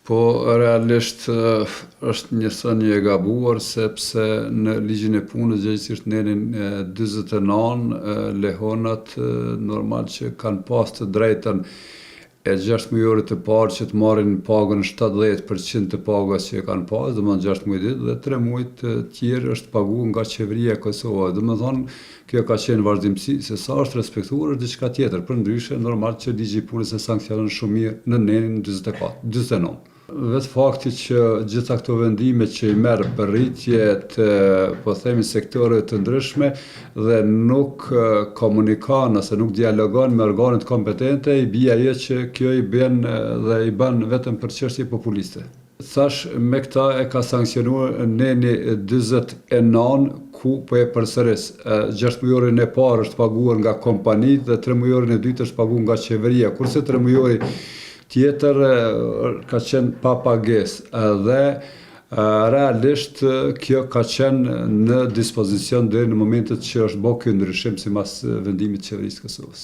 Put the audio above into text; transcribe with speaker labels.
Speaker 1: Po, realisht është një thënie e gabuar, sepse në ligjin e punës gjithësisht nenin 49 lehonat normal që kanë pas të drejtën e 6 mujorit të parë që të marrin pagën 70% të pagës që e kanë pas, dhe më 6 muaj ditë, dhe 3 muaj të tjerë është pagu nga qeveria e Kosovës. Dhe më thonë, kjo ka qenë vazhdimsi, se sa është respektuar është diçka tjetër, për ndryshe, normal që ligji i punës e sankcionon shumë mirë në nenin 49. Vetë fakti që gjitha këto vendime që i merë për rritje të, po themi, sektoreve të ndryshme dhe nuk komunikan ose nuk dialogon me organet kompetente, i bie ajo që kjo i bën dhe i bën vetëm për çështje populiste. Thash, me këta e ka sankcionuar neni 49, ku po e përsëris. 6 mujorin e parë është paguar nga kompanitë dhe 3 mujorin e dytë është paguar nga qeveria, kurse 3 mujori tjetër ka qenë pa pagesë dhe realisht kjo ka qenë në dispozicion deri në momentet që është bërë ky ndryshim sipas vendimit të qeverisë së Kosovës.